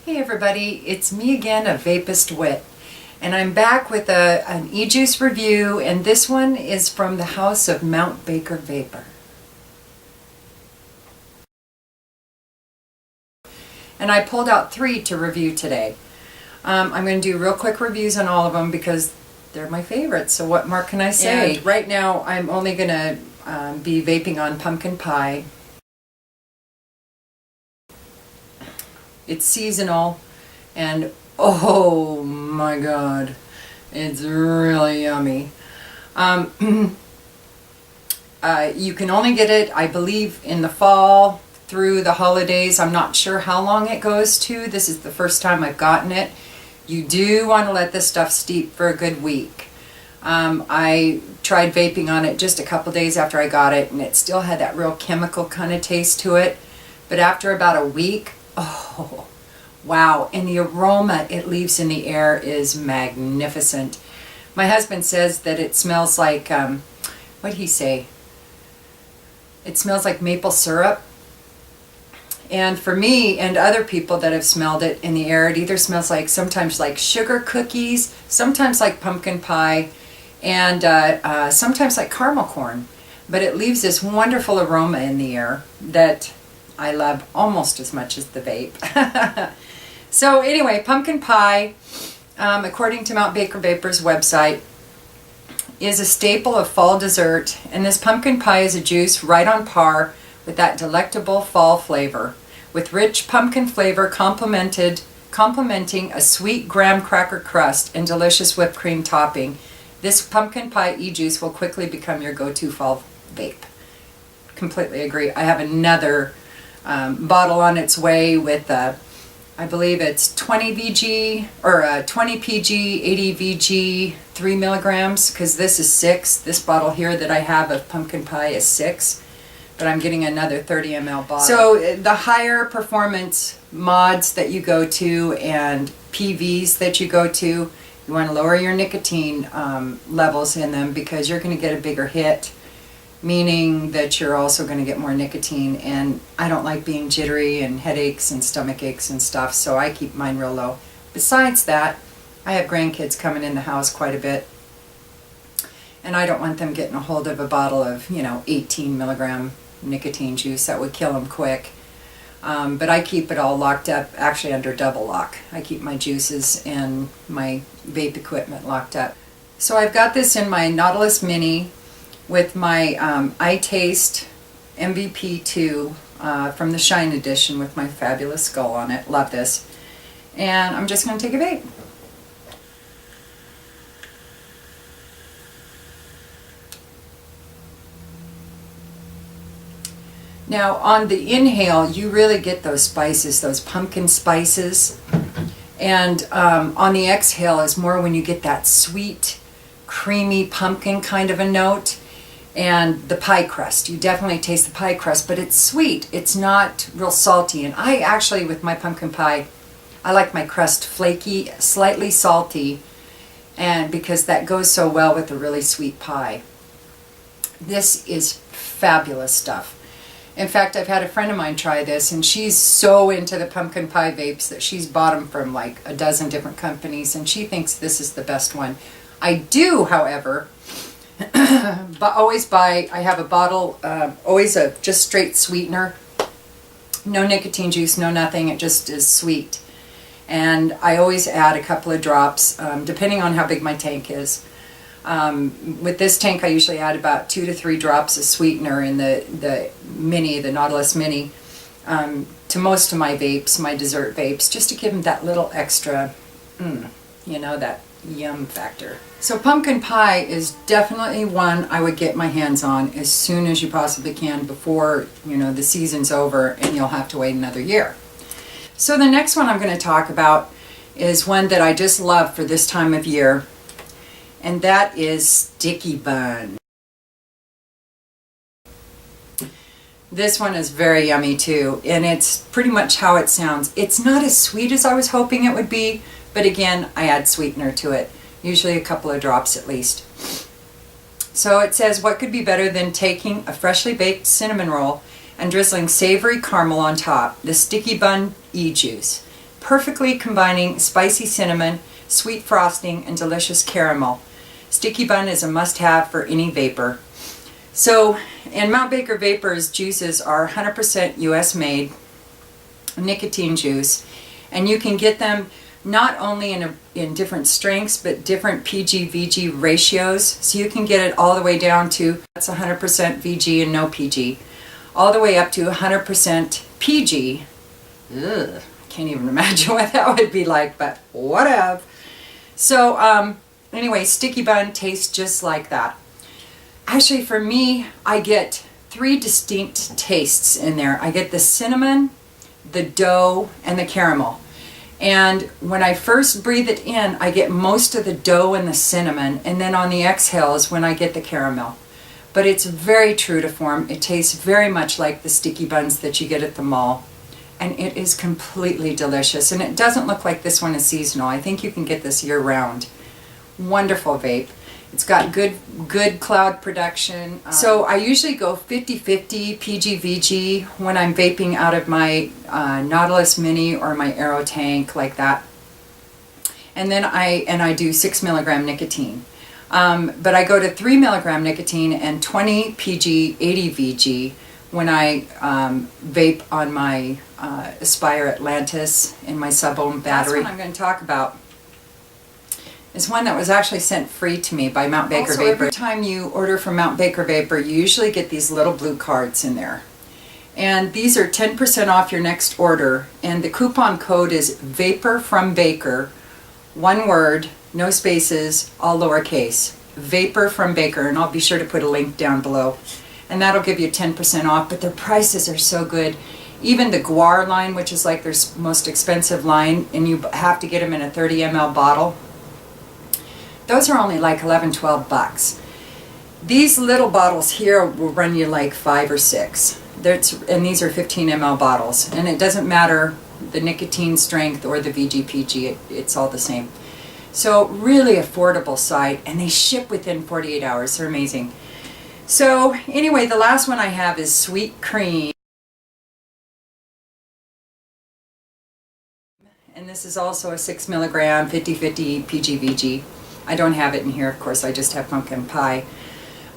Hey everybody, it's me again, a VAPIST WIT, and I'm back with an Ejuice review, and this one is from the house of Mount Baker Vapor. And I pulled out 3 to review today. I'm going to do real quick reviews on all of them because they're my favorites, so what more can I say? And right now I'm only going to be vaping on pumpkin pie. It's seasonal, and oh my god, it's really yummy. You can only get it, I believe, in the fall through the holidays. I'm not sure how long it goes to. This is the first time I've gotten it. You do want to let this stuff steep for a good week. I tried vaping on it just a couple days after I got it, and it still had that real chemical kind of taste to it. But after about a week, oh, wow. And the aroma it leaves in the air is magnificent. My husband says that it smells like, what'd he say? It smells like maple syrup. And for me and other people that have smelled it in the air, it either smells like sometimes like sugar cookies, sometimes like pumpkin pie, and sometimes like caramel corn. But it leaves this wonderful aroma in the air that I love almost as much as the vape. So anyway, pumpkin pie, according to Mount Baker Vapor's website, is a staple of fall dessert, and this pumpkin pie is a juice right on par with that delectable fall flavor, with rich pumpkin flavor complementing a sweet graham cracker crust and delicious whipped cream topping. This pumpkin pie e-juice will quickly become your go-to fall vape. Completely agree. I have another bottle on its way with I believe it's 20 VG or 20 PG, 80 VG, 3 milligrams, because this is 6. This bottle here that I have of pumpkin pie is 6, but I'm getting another 30 ml bottle. So the higher performance mods that you go to and PVs that you go to, you want to lower your nicotine levels in them because you're going to get a bigger hit, meaning that you're also going to get more nicotine, and I don't like being jittery and headaches and stomach aches and stuff, so I keep mine real low. Besides that, I have grandkids coming in the house quite a bit, and I don't want them getting a hold of a bottle of, 18 milligram nicotine juice. That would kill them quick. But I keep it all locked up, actually under double lock. I keep my juices and my vape equipment locked up. So I've got this in my Nautilus Mini with my iTaste MVP2 from the Shine Edition with my fabulous skull on it. Love this. And I'm just going to take a vape. Now on the inhale, you really get those spices, those pumpkin spices. And on the exhale is more when you get that sweet, creamy pumpkin kind of a note. And the pie crust, you definitely taste the pie crust, but it's sweet. It's not real salty. And I actually, with my pumpkin pie, I like my crust flaky, slightly salty, and because that goes so well with a really sweet pie. This is fabulous stuff. In fact, I've had a friend of mine try this, and she's so into the pumpkin pie vapes that she's bought them from like a dozen different companies, and she thinks this is the best one. I do, however, but I have a bottle, always a just straight sweetener, no nicotine juice, no nothing, it just is sweet. And I always add a couple of drops, depending on how big my tank is. With this tank, I usually add about 2 to 3 drops of sweetener in the Nautilus Mini, to most of my vapes, my dessert vapes, just to give them that little extra, that yum factor. So pumpkin pie is definitely one I would get my hands on as soon as you possibly can before, the season's over and you'll have to wait another year. So the next one I'm going to talk about is one that I just love for this time of year, and that is Sticky Bun. This one is very yummy too, and it's pretty much how it sounds. It's not as sweet as I was hoping it would be, but again, I add sweetener to it. Usually a couple of drops at least. So it says, what could be better than taking a freshly baked cinnamon roll and drizzling savory caramel on top? The Sticky Bun e-juice. perfectly combining spicy cinnamon, sweet frosting, and delicious caramel. Sticky Bun is a must-have for any vapor. So, and Mount Baker Vapor's juices are 100% US made nicotine juice, and you can get them not only in different strengths but different PG-VG ratios. So you can get it all the way down to, that's 100% VG and no PG, all the way up to 100% PG. Ugh, I can't even imagine what that would be like, but whatever. So anyway, Sticky Bun tastes just like that. Actually, for me, I get 3 distinct tastes in there. I get the cinnamon, the dough, and the caramel. And when I first breathe it in, I get most of the dough and the cinnamon, and then on the exhale is when I get the caramel. But it's very true to form. It tastes very much like the sticky buns that you get at the mall. And it is completely delicious. And it doesn't look like this one is seasonal. I think you can get this year-round. Wonderful vape. It's got good cloud production. So I usually go 50-50 PG-VG when I'm vaping out of my Nautilus Mini or my Aero Tank, like that. And then I do 6 milligram nicotine. But I go to 3 milligram nicotine and 20 PG, 80 VG when I vape on my Aspire Atlantis in my sub-ohm battery. That's what I'm going to talk about. Is one that was actually sent free to me by Mount Baker Vapor. Every time you order from Mount Baker Vapor, you usually get these little blue cards in there. And these are 10% off your next order. And the coupon code is Vapor from Baker. One word, no spaces, all lowercase. Vapor from Baker. And I'll be sure to put a link down below. And that'll give you 10% off. But their prices are so good. Even the Guar line, which is like their most expensive line, and you have to get them in a 30 ml bottle. Those are only like 11, 12 bucks. These little bottles here will run you like 5 or 6. And these are 15 ml bottles. And it doesn't matter the nicotine strength or the VGPG, it's all the same. So really affordable site, and they ship within 48 hours. They're amazing. So anyway, the last one I have is Sweet Cream. And this is also a 6 milligram 50-50 PG-VG. I don't have it in here, of course, I just have pumpkin pie.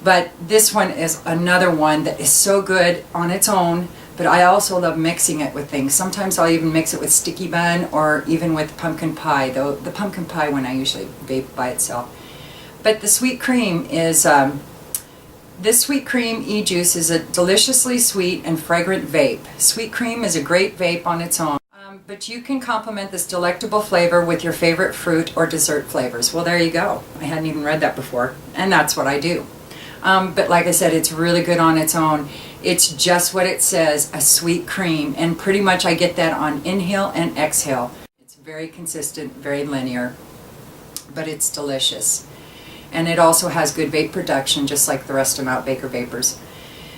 But this one is another one that is so good on its own, but I also love mixing it with things. Sometimes I'll even mix it with sticky bun or even with pumpkin pie, though the pumpkin pie one I usually vape by itself. But the Sweet Cream is, this Sweet Cream E-Juice is a deliciously sweet and fragrant vape. Sweet Cream is a great vape on its own. But you can complement this delectable flavor with your favorite fruit or dessert flavors. Well, there you go. I hadn't even read that before, and that's what I do. But like I said, it's really good on its own. It's just what it says, a sweet cream, and pretty much I get that on inhale and exhale. It's very consistent, very linear, but it's delicious. And it also has good vape production, just like the rest of Mount Baker Vapors.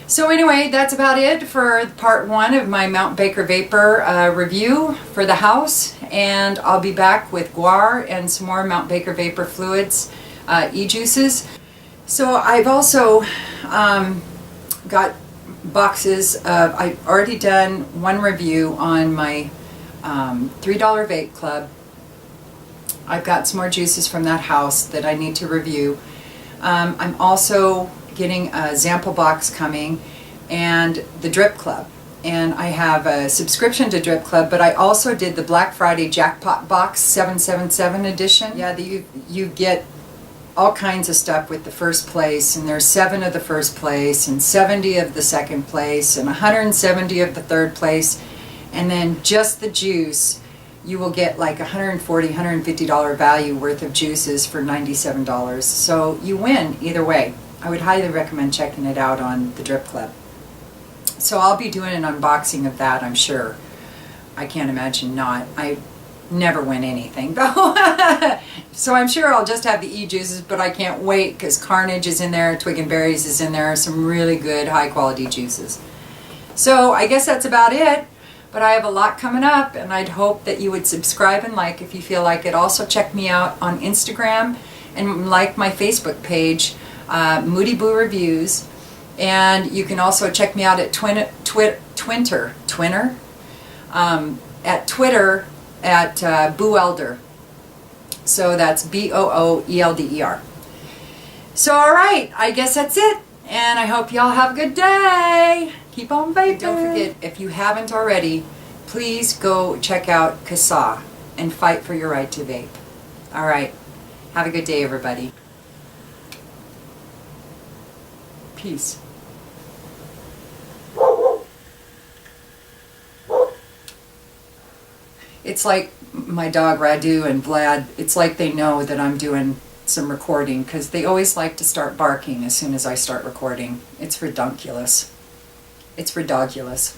So anyway, that's about it for part 1 of my Mount Baker Vapor review for the house. And I'll be back with Guar and some more Mount Baker Vapor fluids, E-Juices. So I've also got boxes of, I've already done one review on my $3 Vape Club. I've got some more juices from that house that I need to review. I'm also getting a Zample box coming and the Drip Club, and I have a subscription to Drip Club, but I also did the Black Friday Jackpot box 777 edition. Yeah, you get all kinds of stuff with the first place, and there's 7 of the first place and 70 of the second place and 170 of the third place, and then just the juice you will get like $140, $150 value worth of juices for $97. So you win either way. I would highly recommend checking it out on the Drip Club. So I'll be doing an unboxing of that, I'm sure. I can't imagine not. I never win anything though. So I'm sure I'll just have the E-Juices, but I can't wait because Carnage is in there, Twig and Berries is in there, some really good high quality juices. So I guess that's about it. But I have a lot coming up, and I'd hope that you would subscribe and like if you feel like it. Also check me out on Instagram and like my Facebook page, Moody Boo Reviews. And you can also check me out at Twitter, at Twitter, at Boolder. So that's Boolder. So all right, I guess that's it. And I hope y'all have a good day. Keep on vaping. Don't forget, if you haven't already, please go check out CASA and fight for your right to vape. All right. Have a good day, everybody. Peace. It's like my dog Radu and Vlad, it's like they know that I'm doing some recording because they always like to start barking as soon as I start recording. It's redonkulous. It's redonkulous.